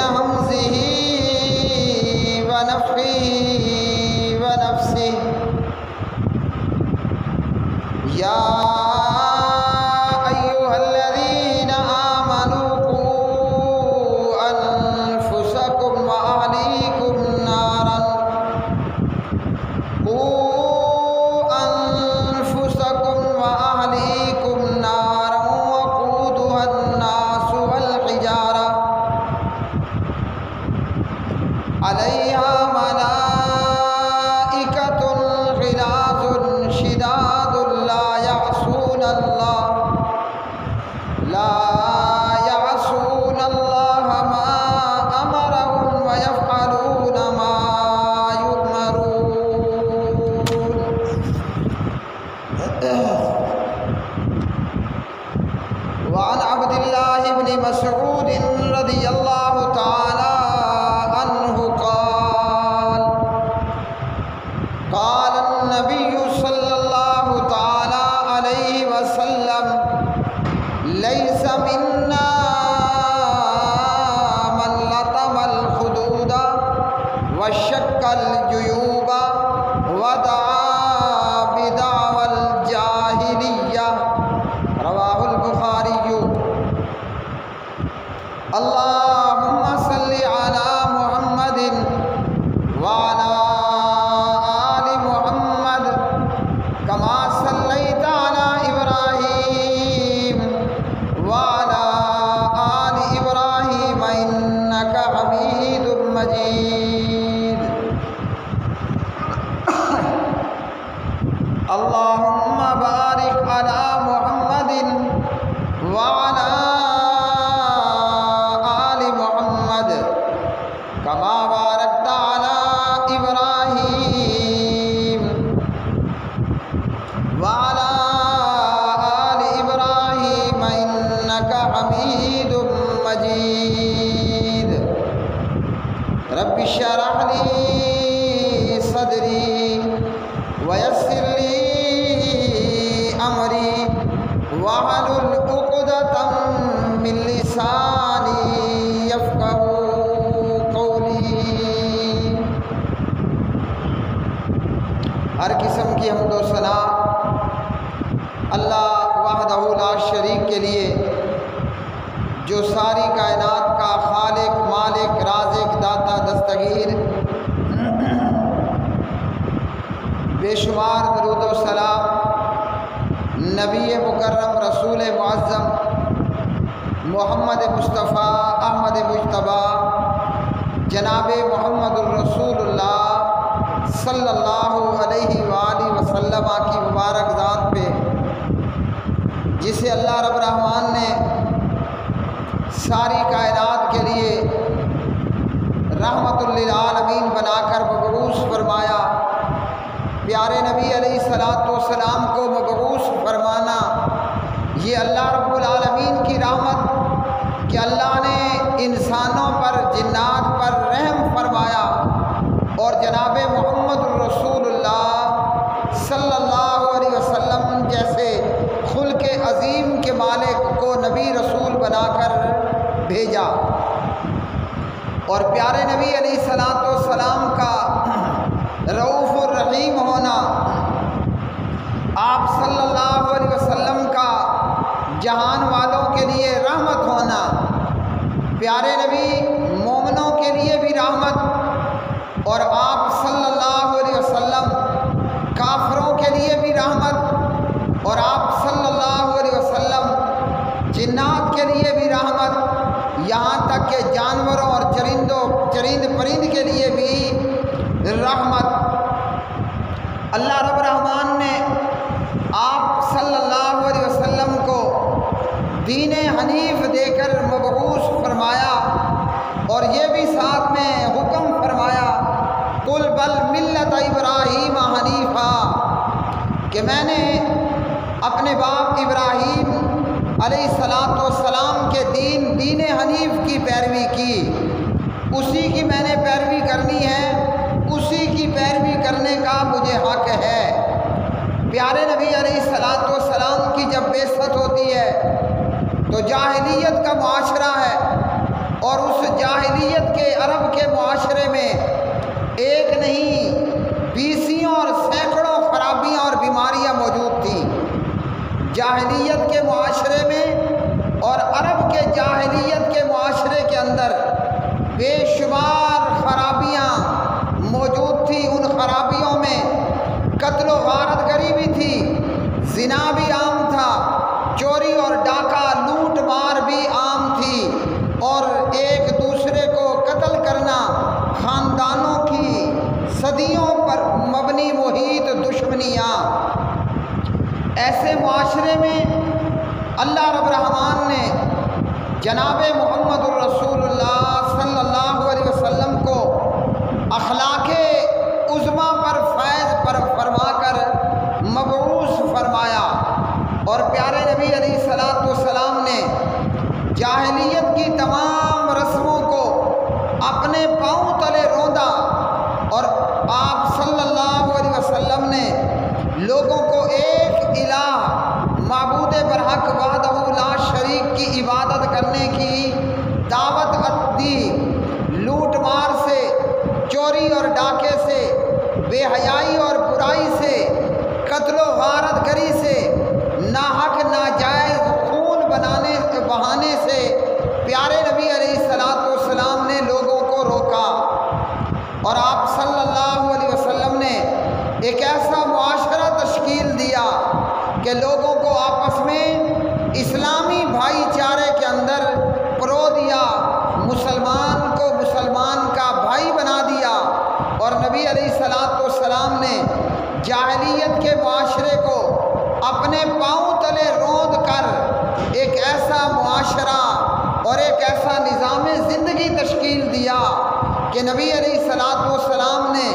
همزه ونفخه ونفسه يا أيها الذين آمنوا قوا أنفسكم وأهليكم نارا وقودها الناس والحجارة عليها ملائكة غلاظ شداد لا يعصون الله ما أمرهم ويفعلون ما يؤمرون. وعن عبد الله بن مسعود رضي الله تعالى عنه قال قال النبي صلى الله تعالى عليه وسلم ليس منا من لطم الخدود وشق الجيوب ودعا بدعوى الجاهلية. رواه البخاري. اللهم صل على محمد وعلى آل محمد كما صليت على إبراهيم وعلى آل إبراهيم إنك حميد مجيد. اللهم بارك على محمد وعلى آل محمد كما باركت على إبراهيم وعلى آل إبراهيم إنك حميد مجيد. رب اشرح لي صدري ويسر لي أمري واحلل عقدة من لساني يفقهوا قولي. ہر قسم کی حمد و ثنا اللہ وحدہ لا شریک کے لیے جو ساری کائنات کا خالق مالک رازق داتا دستگیر، بے شمار درود و سلام نبی مکرم رسول معظم محمد مصطفیٰ احمد مجتبیٰ جناب محمد الرسول اللہ صلی اللہ علیہ وآلہ وسلم کی مبارک ذات پہ، جسے اللہ رب الرحمن نے ساری کائنات کے لیے رحمت للعالمین بنا کر مبعوث فرمایا. پیارے نبی علیہ الصلوۃ والسلام کو مبعوث فرمانا یہ اللہ رب العالمین کی رحمت کہ اللہ نے انسانوں پر جنات پر رحم فرمایا اور جناب محمد الرسول اللہ صلی اللہ علیہ وسلم جیسے خلق عظیم کے مالک کو نبی رسول بنا کر بھیجا. اور پیارے نبی علیہ الصلوۃ والسلام کا رؤوف الرحیم ہونا، آپ صلی اللہ علیہ وسلم کا جہان والوں کے لیے رحمت ہونا، پیارے نبی مومنوں کے لیے بھی رحمت، اور آپ صلی اللہ علیہ وسلم کافروں کے لیے بھی رحمت، اور آپ صلی اللہ علیہ وسلم جنات کے لیے بھی رحمت، یہاں تک کہ جانوروں اور چرند پرند کے لیے بھی رحمت. اللہ رب الرحمن نے آپ صلی اللہ علیہ وسلم کو دین حنیف دے کر مبعوث فرمایا، اور یہ بھی ساتھ میں حکم فرمایا قل بل ملت ابراہیم حنیفا، کہ میں نے اپنے باپ ابراہیم علیہ السلام کے دین حنیف کی پیروی کی، اسی کی میں نے پیروی کرنی ہے، اسی کی پیروی کرنے کا مجھے حق ہے. پیارے نبی علیہ السلام کی جب بعثت ہوتی ہے تو جاہلیت کا معاشرہ ہے، اور اس جاہلیت کے عرب کے معاشرے میں ایک نہیں بیسیوں اور سینکڑوں خرابیاں اور بیماریاں موجود تھیں۔ جاہلیت کے معاشرے میں اور عرب کے جاہلیت کے معاشرے کے اندر بے شمار خرابیاں موجود تھیں۔ ان خرابیوں میں قتل و غارت گری بھی تھی، زنا بھی عام تھا، چوری اور ڈاکہ لوٹ مار بھی عام تھی، اور ایک دوسرے کو قتل کرنا، خاندانوں کی صدیوں پر مبنی محیط دشمنیاں۔ ایسے معاشرے میں اللہ رب الرحمن نے جناب محمد الرسول اللہ صلی اللہ علیہ وسلم کو اخلاق عظمیٰ پر فیض پر فرما کر مبعوث فرمایا، اور پیارے نبی علیہ الصلوۃ والسلام نے جاہلیت کی تمام رسموں کو اپنے پاؤں تلے روندا، اور آپ صلی اللہ علیہ وسلم نے لوگوں کو ایک الہ معبود برحق وحدہ لا شریک کی عبادت کرنے کی دعوت دی۔ لوٹ مار سے، چوری اور ڈاکے سے، بے حیائی اور برائی سے، قتل و غارت گری سے، ناحق ناجائز خون بہانے سے پیارے نبی علیہ الصلوۃ والسلام نے لوگوں کو روکا، اور آپ صلی اللہ علیہ وسلم نے ایک ایسا معاشرہ تشکیل دیا کہ لوگوں کو آپس میں اسلامی بھائی چارے کے اندر پرو دیا، مسلمان کو مسلمان کا بھائی بنا دیا، اور نبی علیہ الصلوۃ والسلام نے جاہلیت کے معاشرے کو اپنے پاؤں تلے روند کر ایک ایسا معاشرہ اور ایک ایسا نظام زندگی تشکیل دیا کہ نبی علیہ الصلوۃ والسلام نے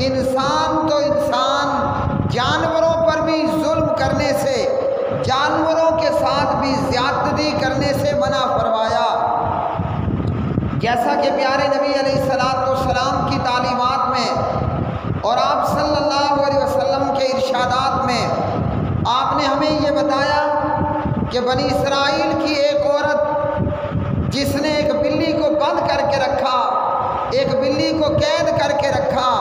انسان تو انسان، جانوروں پر بھی ظلم کرنے سے، جانوروں کے ساتھ بھی زیادتی کرنے سے منع فرمایا۔ جیسا کہ پیارے نبی علیہ الصلوۃ والسلام کی تعلیمات میں اور آپ صلی اللہ علیہ وسلم کے ارشادات میں آپ نے ہمیں یہ بتایا کہ بنی اسرائیل کی ایک عورت جس نے ایک بلی کو بند کر کے رکھا، ایک بلی کو قید کر کے رکھا،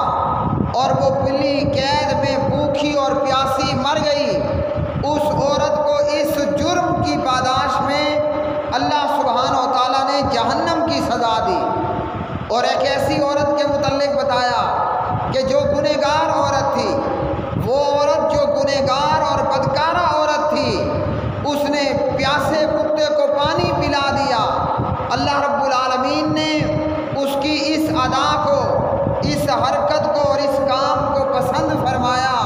اور وہ بلی قید میں بھوکھی اور پیاسی مر گئی، اس عورت کو اس جرم کی پاداش میں اللہ سبحانہ و تعالیٰ نے جہنم کی سزا دی۔ اور ایک ایسی عورت کے متعلق بتایا کہ جو گنہگار عورت تھی، وہ عورت جو گنہگار اور بدکارہ عورت تھی، اس نے پیاسے کتے کو پانی پلا دیا۔ اللہ رب العالمین نے اس کی اس ادا کو، اس حرکت کو اور اس کام کو پسند فرمایا،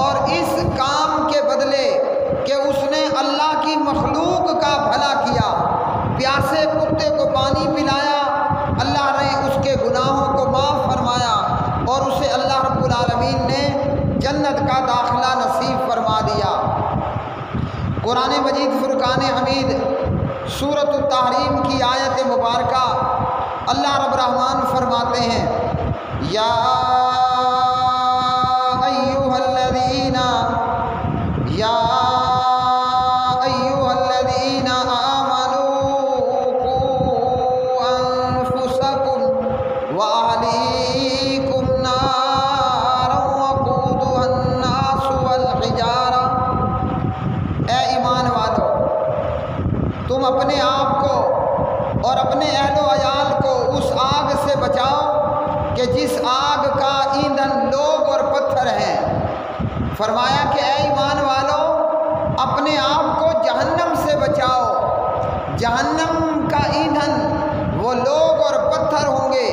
اور اس کام کے بدلے کہ اس نے اللہ کی مخلوق کا بھلا کیا، پیاسے کتے کو پانی پلایا، اللہ نے اس کے گناہوں کو معاف فرمایا، اور اسے اللہ رب العالمین نے جنت کا داخلہ نصیب فرما دیا۔ قرآن مجید فرقان حمید سورۃ التحریم کی آیت مبارکہ اللہ رب الرحمن فرماتے ہیں، یا ایھا الذین آمنوا قوا انفسکم واہلیکم نارا وقودھا الناس والحجارہ۔ اے ایمان والو، تم اپنے آپ کو اور اپنے اہل و عیال کو اس آگ سے بچاؤ کہ جس آگ کا ایندھن لوگ اور پتھر ہیں۔ فرمایا کہ اے ایمان والو، اپنے آپ کو جہنم سے بچاؤ، جہنم کا ایندھن وہ لوگ اور پتھر ہوں گے،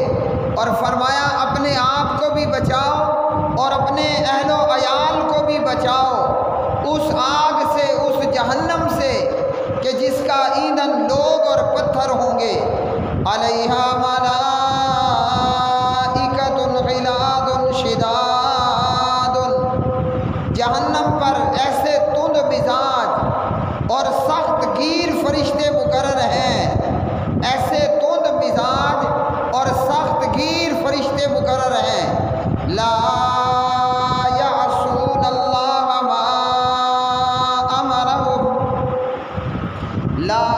اور فرمایا اپنے آپ کو بھی بچاؤ اور اپنے اہل و عیال کو بھی بچاؤ اس آگ سے، اس جہنم سے کہ جس کا ایندھن لوگ اور پتھر ہوں گے۔ علیہا ملائکۃ غلاظ شداد، جہنم پر ایسے تند مزاج اور سخت گیر فرشتے مقرر ہیں، ایسے تند مزاج اور سخت گیر فرشتے مقرر ہیں۔ لا یعصون اللہ ما امرهم، لا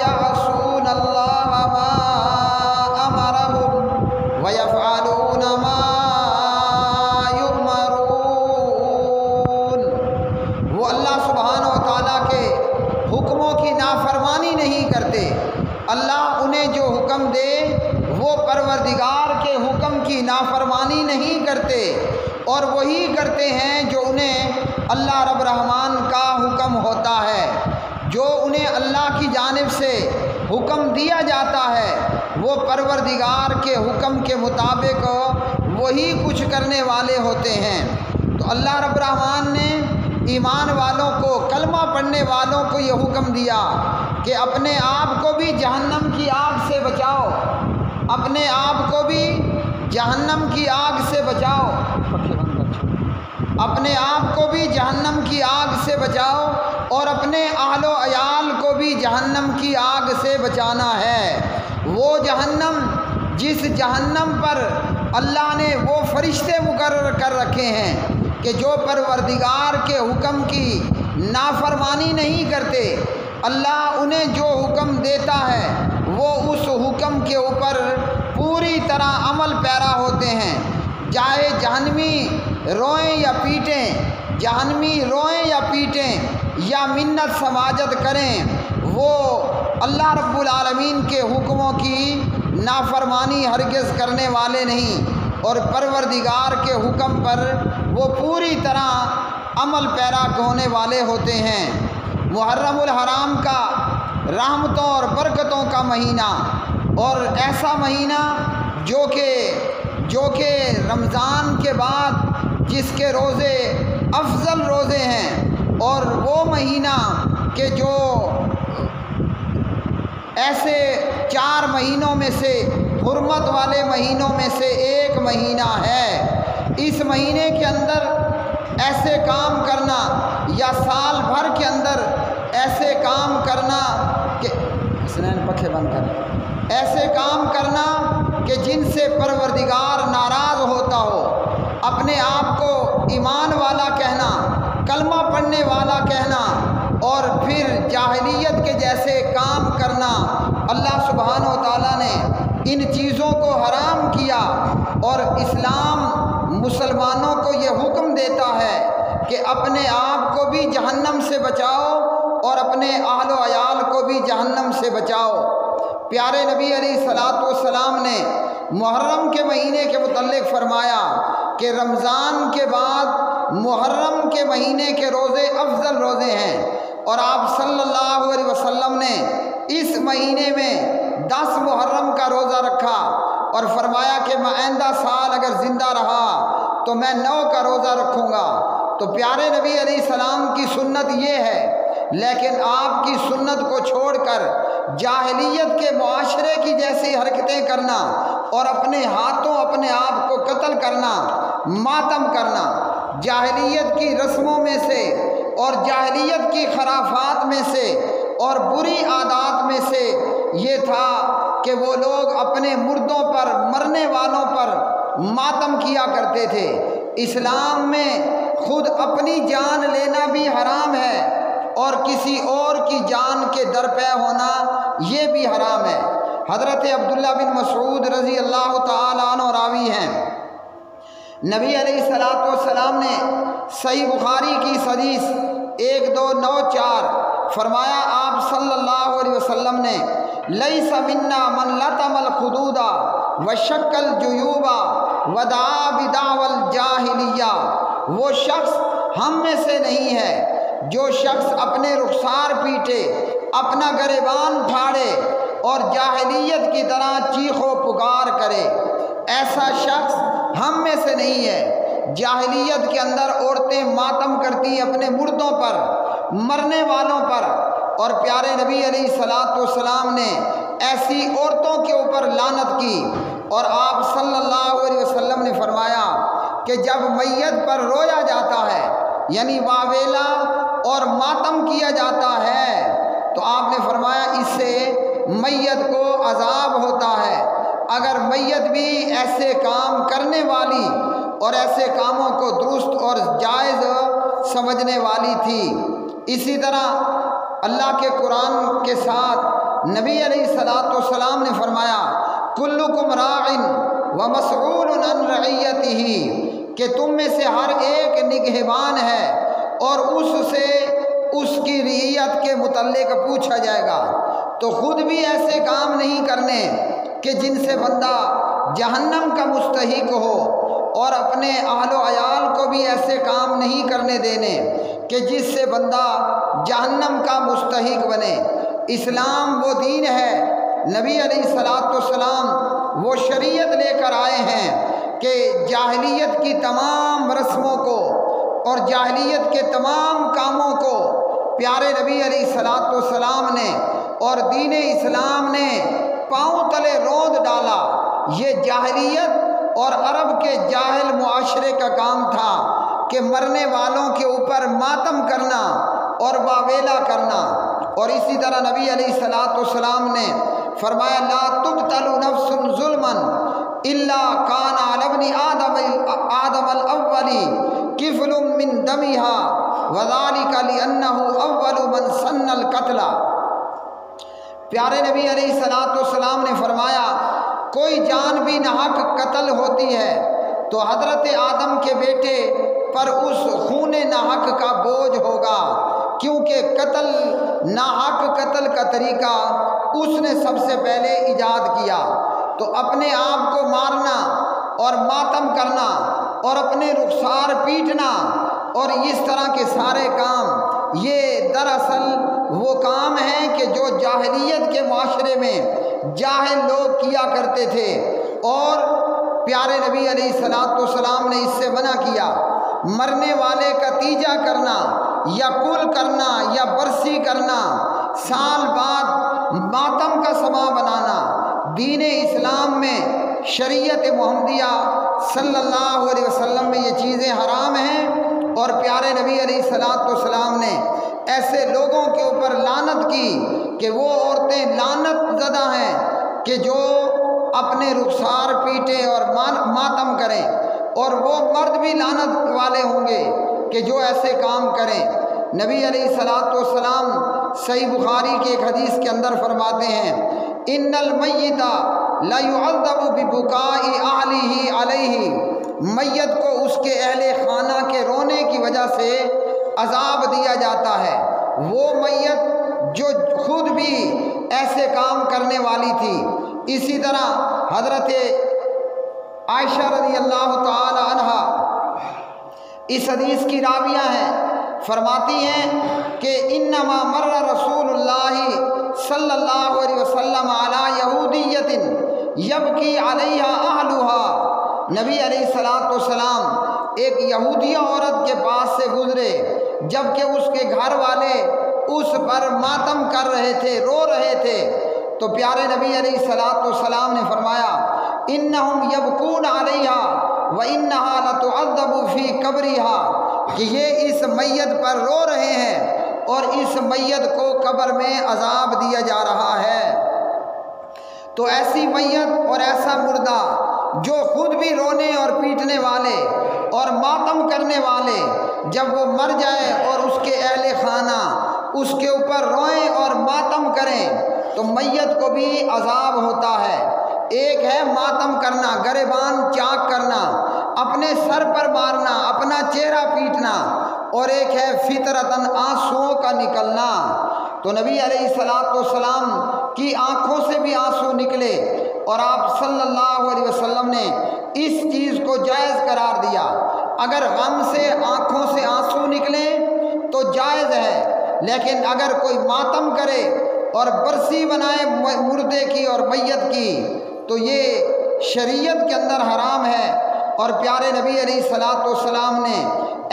یعصون اللہ ما حکم دے وہ پروردگار کے حکم کی نافرمانی نہیں کرتے، اور وہی کرتے ہیں جو انہیں اللہ رب الرحمن کا حکم ہوتا ہے۔ جو انہیں اللہ کی جانب سے حکم دیا جاتا ہے وہ پروردگار کے حکم کے مطابق وہی کچھ کرنے والے ہوتے ہیں۔ تو اللہ رب الرحمن نے ایمان والوں کو، کلمہ پڑھنے والوں کو یہ حکم دیا کہ اپنے آپ کو بھی جہنم کی آگ سے بچاؤ، اپنے آپ کو بھی جہنم کی آگ سے بچاؤ، اپنے آپ کو بھی جہنم کی آگ سے بچاؤ، اور اپنے اہل و عیال کو بھی جہنم کی آگ سے بچانا ہے۔ وہ جہنم جس جہنم پر اللہ نے وہ فرشتے مقرر کر رکھے ہیں کہ جو پروردگار کے حکم کی نافرمانی نہیں کرتے، اللہ انہیں جو حکم دیتا ہے وہ اس حکم کے اوپر پوری طرح عمل پیرا ہوتے ہیں، چاہے جہنمی روئیں یا پیٹیں، جہنمی روئیں یا پیٹیں یا منت سماجت کریں، وہ اللہ رب العالمین کے حکموں کی نافرمانی ہرگز کرنے والے نہیں، اور پروردگار کے حکم پر وہ پوری طرح عمل پیرا ہونے والے ہوتے ہیں۔ محرم الحرام کا رحمتوں اور برکتوں کا مہینہ، اور ایسا مہینہ جو کہ رمضان کے بعد جس کے روزے افضل روزے ہیں، اور وہ مہینہ کہ جو ایسے 4 مہینوں میں سے حرمت والے مہینوں میں سے ایک مہینہ ہے۔ اس مہینے کے اندر ایسے کام کرنا، یا سال بھر کے اندر ایسے کام کرنا کہ حسنین پکھے بند کر، ایسے کام کرنا کہ جن سے پروردگار ناراض ہوتا ہو، اپنے آپ کو ایمان والا کہنا، کلمہ پڑھنے والا کہنا، اور پھر جاہلیت کے جیسے کام کرنا۔ اللہ سبحانہ و تعالیٰ نے ان چیزوں کو حرام کیا، اور اسلام مسلمانوں کو یہ حکم دیتا ہے کہ اپنے آپ کو بھی جہنم سے بچاؤ اور اپنے اہل و عیال کو بھی جہنم سے بچاؤ۔ پیارے نبی علیہ الصلوۃ والسلام نے محرم کے مہینے کے متعلق فرمایا کہ رمضان کے بعد محرم کے مہینے کے روزے افضل روزے ہیں، اور آپ صلی اللہ علیہ وسلم نے اس مہینے میں 10 محرم کا روزہ رکھا، اور فرمایا کہ میں آئندہ سال اگر زندہ رہا تو میں 9 کا روزہ رکھوں گا۔ تو پیارے نبی علیہ السلام کی سنت یہ ہے، لیکن آپ کی سنت کو چھوڑ کر جاہلیت کے معاشرے کی جیسی حرکتیں کرنا، اور اپنے ہاتھوں اپنے آپ کو قتل کرنا، ماتم کرنا، جاہلیت کی رسموں میں سے اور جاہلیت کی خرافات میں سے اور بری عادات میں سے یہ تھا کہ وہ لوگ اپنے مردوں پر، مرنے والوں پر ماتم کیا کرتے تھے۔ اسلام میں خود اپنی جان لینا بھی حرام ہے، اور کسی اور کی جان کے درپے ہونا یہ بھی حرام ہے۔ حضرت عبداللہ بن مسعود رضی اللہ تعالیٰ عنہ راوی ہیں، نبی علیہ الصلوۃ والسلام نے صحیح بخاری کی حدیث 1294 فرمایا، آپ صلی اللہ علیہ وسلم نے لیس منا من لطم الخدود وشق الجیوب ودعا بدعوى الجاہلیہ، وہ شخص ہم میں سے نہیں ہے جو شخص اپنے رخسار پیٹے، اپنا گریبان پھاڑے اور جاہلیت کی طرح چیخ و پکار کرے، ایسا شخص ہم میں سے نہیں ہے۔ جاہلیت کے اندر عورتیں ماتم کرتی اپنے مردوں پر، مرنے والوں پر، اور پیارے نبی علیہ الصلوۃ والسلام نے ایسی عورتوں کے اوپر لعنت کی، اور آپ صلی اللہ علیہ وسلم نے فرمایا کہ جب میت پر رویا جاتا ہے، یعنی واویلا اور ماتم کیا جاتا ہے، تو آپ نے فرمایا اس سے میت کو عذاب ہوتا ہے۔ اگر میت بھی ایسے کام کرنے والی اور ایسے کاموں کو درست اور جائز سمجھنے والی تھی۔ اسی طرح اللہ کے قرآن کے ساتھ نبی علیہ الصلوۃ والسلام نے فرمایا، کلکم راع ومسئول عن رعیتہ، کہ تم میں سے ہر ایک نگہبان ہے اور اس سے اس کی رعیت کے متعلق پوچھا جائے گا۔ تو خود بھی ایسے کام نہیں کرنے کہ جن سے بندہ جہنم کا مستحق ہو، اور اپنے اہل و عیال کو بھی ایسے کام نہیں کرنے دینے کہ جس سے بندہ جہنم کا مستحق بنے۔ اسلام وہ دین ہے، نبی علیہ الصلوۃ والسلام وہ شریعت لے کر آئے ہیں کہ جاہلیت کی تمام رسموں کو اور جاہلیت کے تمام کاموں کو پیارے نبی علیہ الصلوۃ والسلام نے اور دین اسلام نے پاؤں تلے روند ڈالا۔ یہ جاہلیت اور عرب کے جاہل معاشرے کا کام تھا کہ مرنے والوں کے اوپر ماتم کرنا اور واویلا کرنا۔ اور اسی طرح نبی علیہ الصلوۃ والسلام نے فرمایا لا تقتل نفس ظلما الا کان علی ابن آدم الاول کفل من دمها وذلك لانه اول من سن القتل۔ پیارے نبی علیہ الصلوۃ والسلام نے فرمایا کوئی جان بھی ناحق قتل ہوتی ہے تو حضرت آدم کے بیٹے پر اس خون ناحق کا بوجھ ہوگا، کیونکہ قتل ناحق قتل کا طریقہ اس نے سب سے پہلے ایجاد کیا۔ تو اپنے آپ کو مارنا اور ماتم کرنا اور اپنے رخسار پیٹنا اور اس طرح کے سارے کام یہ دراصل وہ کام ہیں کہ جو جاہلیت کے معاشرے میں جاہل لوگ کیا کرتے تھے، اور پیارے نبی علیہ الصلوۃ والسلام نے اس سے منع کیا۔ مرنے والے کا تیجا کرنا یا کل کرنا یا برسی کرنا، سال بعد ماتم کا سما بنانا، دین اسلام میں شریعت محمدیہ صلی اللہ علیہ وسلم میں یہ چیزیں حرام ہیں۔ اور پیارے نبی علیہ الصلوۃ والسلام نے ایسے لوگوں کے اوپر لعنت کی کہ وہ عورتیں لعنت زدہ ہیں کہ جو اپنے رخسار پیٹیں اور ماتم کریں، اور وہ مرد بھی لعنت والے ہوں گے کہ جو ایسے کام کریں۔ نبی علیہ الصلوۃ والسلام صحیح بخاری کی ایک حدیث کے اندر فرماتے ہیں ان المیت لا يعذب ببکاء اہلہ علیہ، میت کو اس کے اہل خانہ کے رونے کی وجہ سے عذاب دیا جاتا ہے۔ وہ میت جو خود بھی ایسے کام کرنے والی تھی۔ اسی طرح حضرت عائشہ رضی اللہ تعالی عنہا اس حدیث کی راویہ ہیں، فرماتی ہیں کہ انما مر رسول اللہ صلی اللہ علیہ وسلم علی یہودیت یبکی علیہا اہلہا، نبی علیہ الصلوۃ والسلام ایک یہودیہ عورت کے پاس سے گزرے جبکہ اس کے گھر والے اس پر ماتم کر رہے تھے، رو رہے تھے، تو پیارے نبی علیہ الصلوۃ والسلام نے فرمایا انہم یبکون علیہا وانہا لتعذب فی قبرہا، کہ یہ اس میت پر رو رہے ہیں اور اس میت کو قبر میں عذاب دیا جا رہا ہے۔ تو ایسی میت اور ایسا مردہ جو خود بھی رونے اور پیٹنے والے اور ماتم کرنے والے، جب وہ مر جائے اور اس کے اہل خانہ اس کے اوپر روئیں اور ماتم کریں تو میت کو بھی عذاب ہوتا ہے۔ ایک ہے ماتم کرنا، گریبان چاک کرنا، اپنے سر پر مارنا، اپنا چہرہ پیٹنا، اور ایک ہے فطرتاً آنسوؤں کا نکلنا۔ تو نبی علیہ الصلوۃ والسلام کی آنکھوں سے بھی آنسو نکلے اور آپ صلی اللہ علیہ وسلم نے اس چیز کو جائز قرار دیا۔ اگر غم سے آنکھوں سے آنسو نکلیں تو جائز ہے، لیکن اگر کوئی ماتم کرے اور برسی بنائے مردے کی اور میت کی تو یہ شریعت کے اندر حرام ہے۔ اور پیارے نبی علیہ الصلوۃ والسلام نے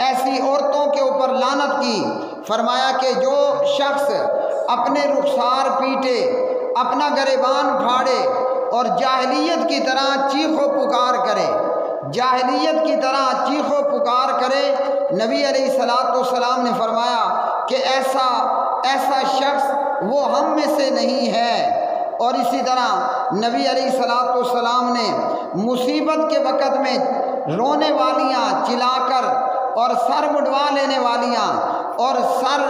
ایسی عورتوں کے اوپر لعنت کی، فرمایا کہ جو شخص اپنے رخسار پیٹے، اپنا گریبان پھاڑے اور جاہلیت کی طرح چیخ و پکار کرے، جاہلیت کی طرح چیخ و پکار کرے، نبی علیہ الصلوۃ والسلام نے فرمایا کہ ایسا شخص وہ ہم میں سے نہیں ہے۔ اور اسی طرح نبی علیہ الصلوۃ والسلام نے مصیبت کے وقت میں رونے والیاں چلا کر اور سر مڈوا لینے والیاں اور سر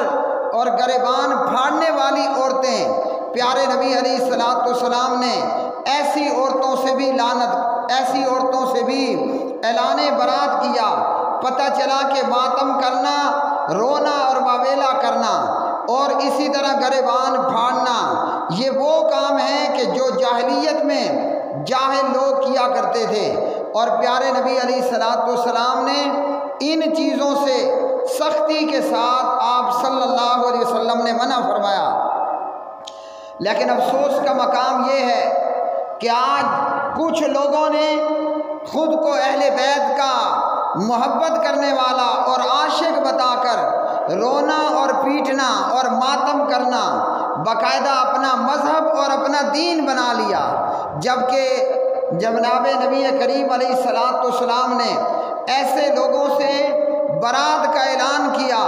اور گریبان پھاڑنے والی عورتیں، پیارے نبی علیہ الصلوۃ والسلام نے ایسی عورتوں سے بھی لعنت، ایسی عورتوں سے بھی اعلان برات کیا۔ پتہ چلا کہ ماتم کرنا، رونا اور واویلا کرنا اور اسی طرح گریبان پھاڑنا یہ وہ کام ہیں کہ جو جاہلیت میں جاہل لوگ کیا کرتے تھے، اور پیارے نبی علیہ الصلوۃ والسلام نے ان چیزوں سے سختی کے ساتھ آپ صلی اللہ علیہ وسلم نے منع فرمایا۔ لیکن افسوس کا مقام یہ ہے کہ آج کچھ لوگوں نے خود کو اہل بیت کا محبت کرنے والا اور عاشق بتا کر رونا اور پیٹنا اور ماتم کرنا باقاعدہ اپنا مذہب اور اپنا دین بنا لیا، جبکہ جناب نبی کریم علیہ الصلوۃ والسلام نے ایسے لوگوں سے برات کا اعلان کیا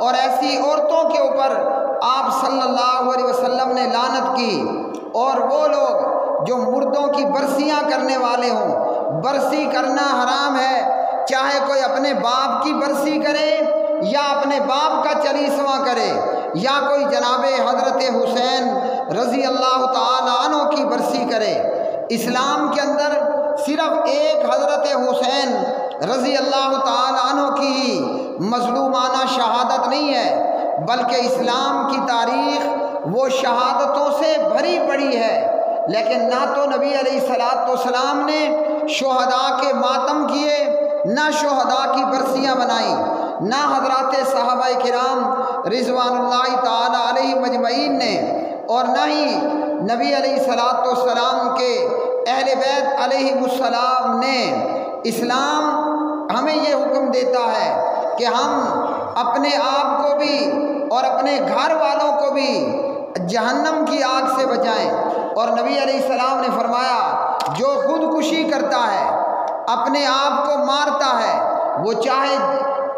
اور ایسی عورتوں کے اوپر آپ صلی اللہ علیہ وسلم نے لعنت کی۔ اور وہ لوگ جو مردوں کی برسیاں کرنے والے ہوں، برسی کرنا حرام ہے، چاہے کوئی اپنے باپ کی برسی کرے یا اپنے باپ کا چلیسواں کرے، یا کوئی جناب حضرت حسین رضی اللہ تعالی عنہ کی برسی کرے۔ اسلام کے اندر صرف ایک حضرت حسین رضی اللہ تعالی عنہ کی ہی مظلومانہ شہادت نہیں ہے، بلکہ اسلام کی تاریخ وہ شہادتوں سے بھری پڑی ہے۔ لیکن نہ تو نبی علیہ الصلوۃ والسلام نے شہداء کے ماتم کیے، نہ شہداء کی برسیاں بنائیں، نہ حضرات صحابہ کرام رضوان اللہ تعالی علیہ مجمعین نے، اور نہ ہی نبی علیہ الصلوۃ والسلام کے اہل بیت علیہ السلام نے۔ اسلام ہمیں یہ حکم دیتا ہے کہ ہم اپنے آپ کو بھی اور اپنے گھر والوں کو بھی جہنم کی آگ سے بچائیں، اور نبی علیہ السلام نے فرمایا جو خودکشی کرتا ہے، اپنے آپ کو مارتا ہے، وہ چاہے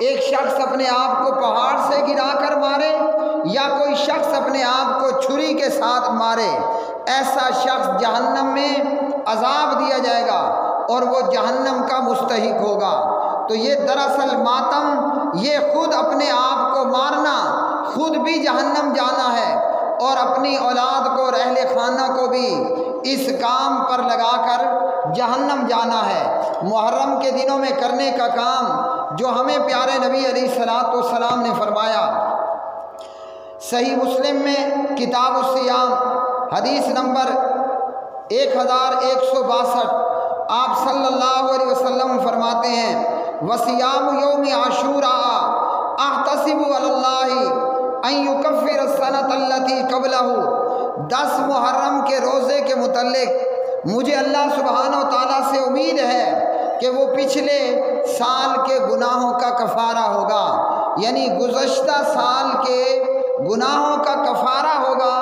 ایک شخص اپنے آپ کو پہاڑ سے گرا کر مارے یا کوئی شخص اپنے آپ کو چھری کے ساتھ مارے، ایسا شخص جہنم میں عذاب دیا جائے گا اور وہ جہنم کا مستحق ہوگا۔ تو یہ دراصل ماتم، یہ خود اپنے آپ کو مارنا، خود بھی جہنم جانا ہے اور اپنی اولاد کو اور اہل خانہ کو بھی اس کام پر لگا کر جہنم جانا ہے۔ محرم کے دنوں میں کرنے کا کام جو ہمیں پیارے نبی علیہ الصلوۃ والسلام نے فرمایا، صحیح مسلم میں کتاب الصیام حدیث نمبر 1162 آپ صلی اللہ علیہ وسلم فرماتے ہیں وصیام یوم عاشوراء احتسب علی اللہ ان یکفر السنۃ التی قبلہ۔ 10 محرم کے روزے کے متعلق مجھے اللہ سبحانہ و تعالیٰ سے امید ہے کہ وہ پچھلے سال کے گناہوں کا کفارہ ہوگا، یعنی گزشتہ سال کے گناہوں کا کفارہ ہوگا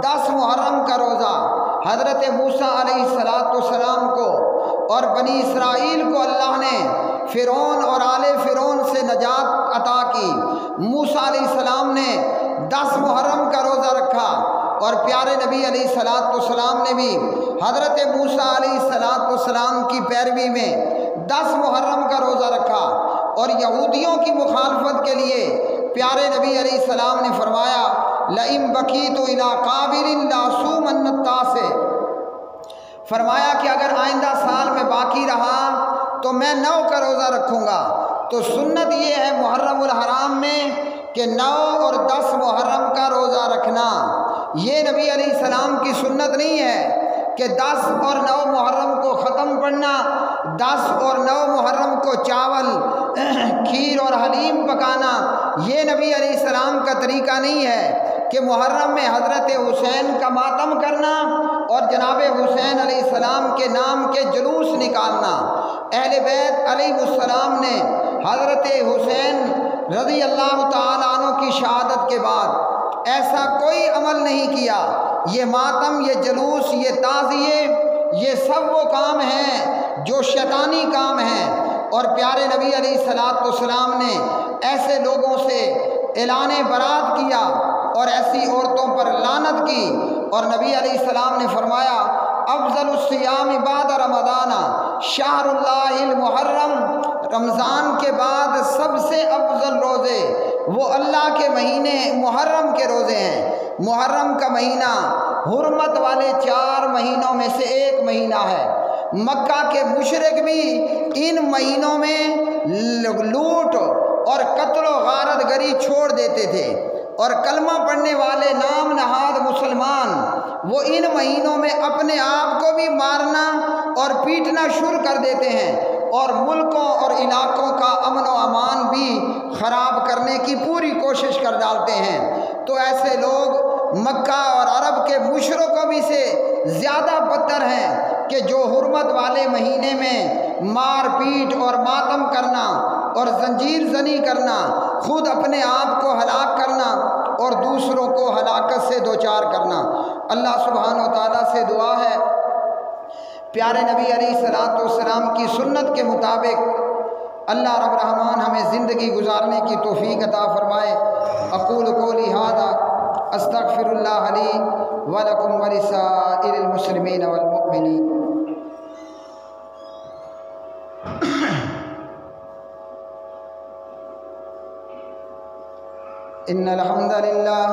10 محرم کا روزہ۔ حضرت موسیٰ علیہ السلام کو اور بنی اسرائیل کو اللہ نے فرعون اور آل فرعون سے نجات عطا کی۔ موسیٰ علیہ السلام نے 10 محرم کا روزہ رکھا، اور پیارے نبی علیہ السلام نے بھی حضرت موسیٰ علیہ السلام کی پیروی میں 10 محرم کا روزہ رکھا، اور یہودیوں کی مخالفت کے لیے پیارے نبی علیہ السلام نے فرمایا لئن بقیت الی قابل لاصومن التاسع، فرمایا کہ اگر آئندہ سال میں باقی رہا تو میں 9 کا روزہ رکھوں گا۔ تو سنت یہ ہے محرم الحرام میں کہ 9 اور 10 محرم کا روزہ رکھنا، یہ نبی علیہ السلام کی سنت نہیں ہے کہ 10 اور 9 محرم کو ختم پڑھنا، 10 اور 9 محرم کو چاول کھیر اور حلیم پکانا، یہ نبی علیہ السلام کا طریقہ نہیں ہے کہ محرم میں حضرت حسین کا ماتم کرنا اور جناب حسین علیہ السلام کے نام کے جلوس نکالنا۔ اہل بیت علیہ السلام نے حضرت حسین رضی اللہ تعالیٰ عنہ کی شہادت کے بعد ایسا کوئی عمل نہیں کیا۔ یہ ماتم، یہ جلوس، یہ تعزیے، یہ سب وہ کام ہیں جو شیطانی کام ہیں، اور پیارے نبی علیہ السلام نے ایسے لوگوں سے اعلان برات کیا اور ایسی عورتوں پر لعنت کی، اور نبی علیہ السلام نے فرمایا افضل الصیام بعد رمضان شہر اللہ المحرم، رمضان کے بعد سب سے افضل روزے وہ اللہ کے مہینے محرم کے روزے ہیں۔ محرم کا مہینہ حرمت والے 4 مہینوں میں سے ایک مہینہ ہے۔ مکہ کے مشرک بھی ان مہینوں میں لوٹ اور قتل و غارت گری چھوڑ دیتے تھے، اور کلمہ پڑھنے والے نام نہاد مسلمان وہ ان مہینوں میں اپنے آپ کو بھی مارنا اور پیٹنا شروع کر دیتے ہیں اور ملکوں اور علاقوں کا امن و امان بھی خراب کرنے کی پوری کوشش کر ڈالتے ہیں۔ تو ایسے لوگ مکہ اور عرب کے مشرکوں بھی سے زیادہ بدتر ہیں کہ جو حرمت والے مہینے میں مار پیٹ اور ماتم کرنا اور زنجیر زنی کرنا، خود اپنے آپ کو ہلاک کرنا اور دوسروں کو ہلاکت سے دوچار کرنا۔ اللہ سبحانہ و تعالیٰ سے دعا ہے پیارے نبی علیہ الصلوۃ والسلام کی سنت کے مطابق اللہ رب الرحمن ہمیں زندگی گزارنے کی توفیق عطا فرمائے۔ اقول قولی ھذا استغفر اللہ لی ولکم ولسائر المسلمین والمؤمنین۔ ان الحمد للہ